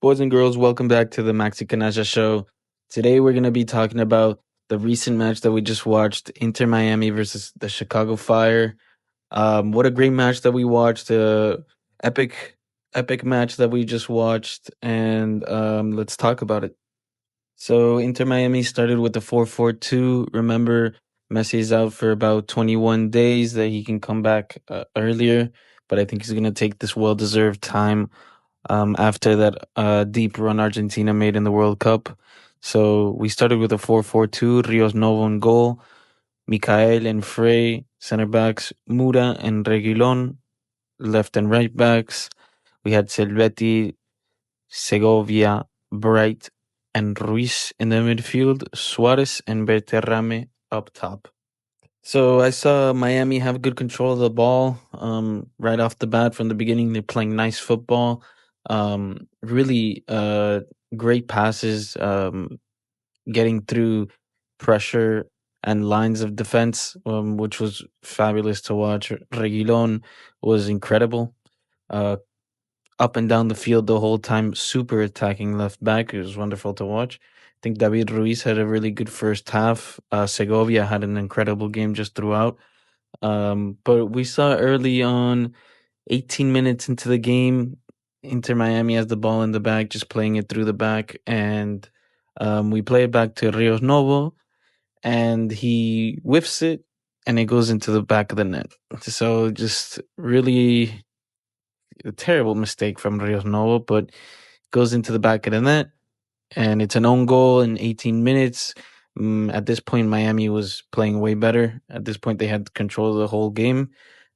Boys and girls, welcome back to the Maxi Canalla Show. Today we're going to be talking about the recent match that we just watched, Inter Miami versus the Chicago Fire. What a great match that we watched, epic epic match that we just watched, and let's talk about it. So Inter Miami started with the 4-4-2. Remember, Messi is out for about 21 days that he can come back earlier, but I think he's going to take this well-deserved time after that deep run Argentina made in the World Cup. So we started with a 4-4-2, Rios Novo in goal, Mikael and Frey, center backs, Mura and Reguilon, left and right backs. We had Silvetti, Segovia, Bright, and Ruiz in the midfield, Suarez and Berterame up top. So I saw Miami have good control of the ball right off the bat from the beginning. They're playing nice football, really great passes, getting through pressure and lines of defense, which was fabulous to watch. Reguilon was incredible. Uh, Up and down the field the whole time, super attacking left back. It was wonderful to watch. I think David Ruiz had a really good first half. Segovia had an incredible game just throughout. But we saw early on, 18 minutes into the game, Inter Miami has the ball in the back, just playing it through the back. And we play it back to Rios Novo, and he whiffs it, and it goes into the back of the net. So just really a terrible mistake from Rios Novo, but goes into the back of the net, and it's an own goal in 18 minutes. At this point, Miami was playing way better. At this point, they had control of the whole game.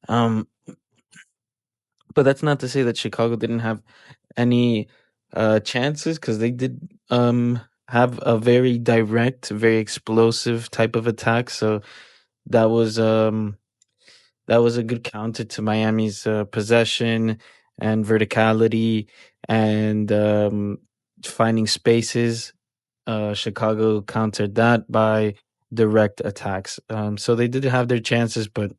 Um, but that's not to say that Chicago didn't have any chances, because they did have a very direct, very explosive type of attack. So that was that was a good counter to Miami's possession and verticality and finding spaces. Chicago countered that by direct attacks. So they did have their chances, but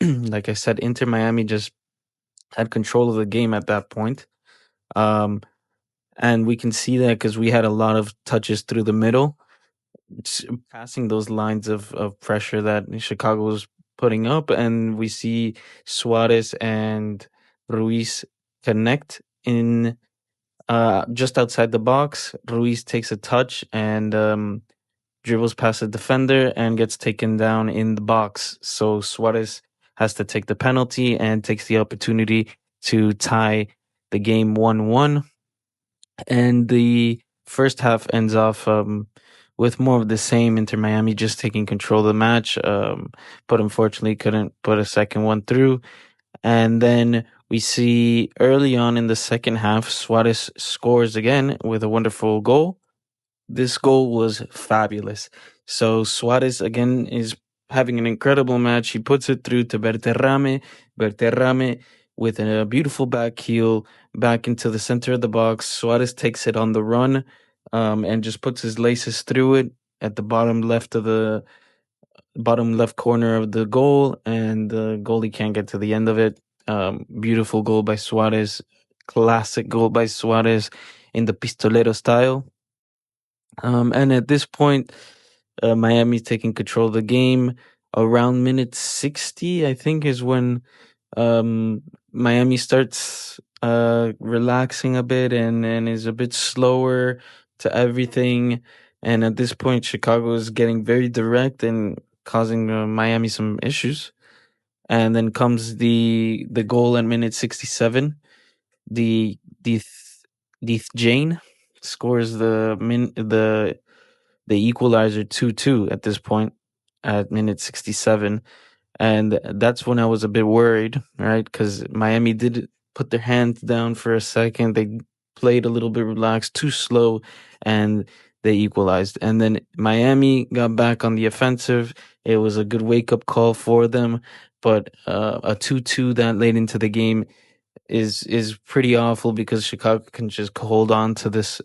like I said, Inter Miami just had control of the game at that point. Um, and we can see that because we had a lot of touches through the middle, passing those lines of pressure that Chicago was putting up. And we see Suarez and Ruiz connect in just outside the box. Ruiz takes a touch and dribbles past the defender and gets taken down in the box. So Suarez has to take the penalty and takes the opportunity to tie the game 1-1. And the first half ends off with more of the same. Inter Miami just taking control of the match, but unfortunately couldn't put a second one through. And then we see early on in the second half, Suarez scores again with a wonderful goal. This goal was fabulous. So Suarez again is having an incredible match. He puts it through to Berterame. Berterame with a beautiful back heel back into the center of the box. Suarez takes it on the run, and just puts his laces through it at the bottom left corner of the goal, and the goalie can't get to the end of it. Beautiful goal by Suarez. Classic goal by Suarez in the pistolero style. And at this point, Miami's taking control of the game. Around minute 60, I think, is when Miami starts relaxing a bit and is a bit slower to everything. And at this point, Chicago is getting very direct and causing Miami some issues. And then comes the goal at minute 67. The Deeth Jane scores the equalizer 2-2 at this point at minute 67. And that's when I was a bit worried, right? Because Miami did put their hands down for a second. They played a little bit relaxed, too slow, and they equalized. And then Miami got back on the offensive. It was a good wake-up call for them. But a 2-2 that late into the game is pretty awful, because Chicago can just hold on to this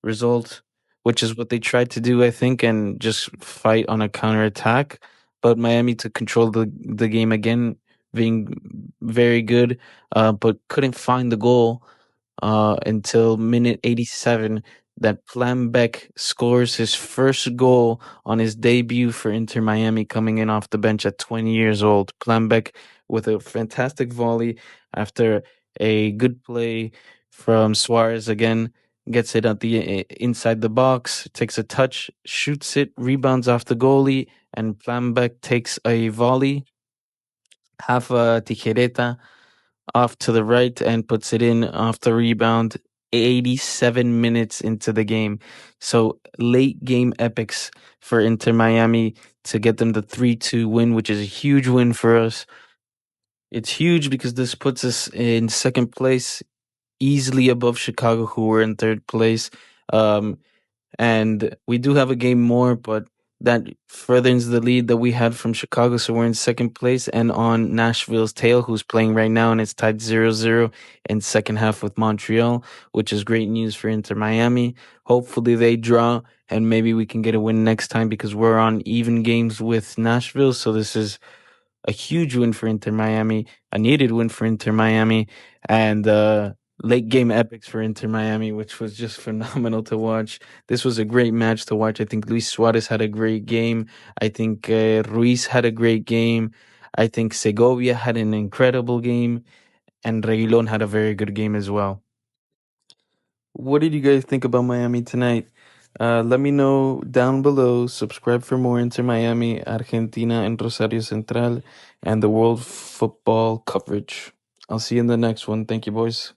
result, which is what they tried to do, I think, and just fight on a counterattack. But Miami took control of the game again, being very good, but couldn't find the goal. until minute 87 that Plambek scores his first goal on his debut for Inter Miami, coming in off the bench at 20 years old. Plambek with a fantastic volley after a good play from Suarez again. Gets it at the inside the box, takes a touch, shoots it, rebounds off the goalie, and Plambek takes a volley, half a tijereta, off to the right and puts it in off the rebound 87 minutes into the game. So late game epics for Inter Miami to get them the 3-2 win, which is a huge win for us. It's huge because this puts us in second place, easily above Chicago, who were in third place. Um, and we do have a game more, but that furthers the lead that we had from Chicago. So we're in second place and on Nashville's tail, who's playing right now, and it's tied 0-0 in second half with Montreal, which is great news for Inter Miami. Hopefully they draw and maybe we can get a win next time because we're on even games with Nashville. So this is a huge win for Inter Miami, a needed win for Inter Miami, and late game epics for Inter Miami, which was just phenomenal to watch. This was a great match to watch. I think Luis Suarez had a great game. I think Ruiz had a great game. I think Segovia had an incredible game, and Reguilon had a very good game as well. What did you guys think about Miami tonight? Let me know down below. Subscribe for more Inter Miami, Argentina, and Rosario Central, and the World Football coverage. I'll see you in the next one. Thank you, boys.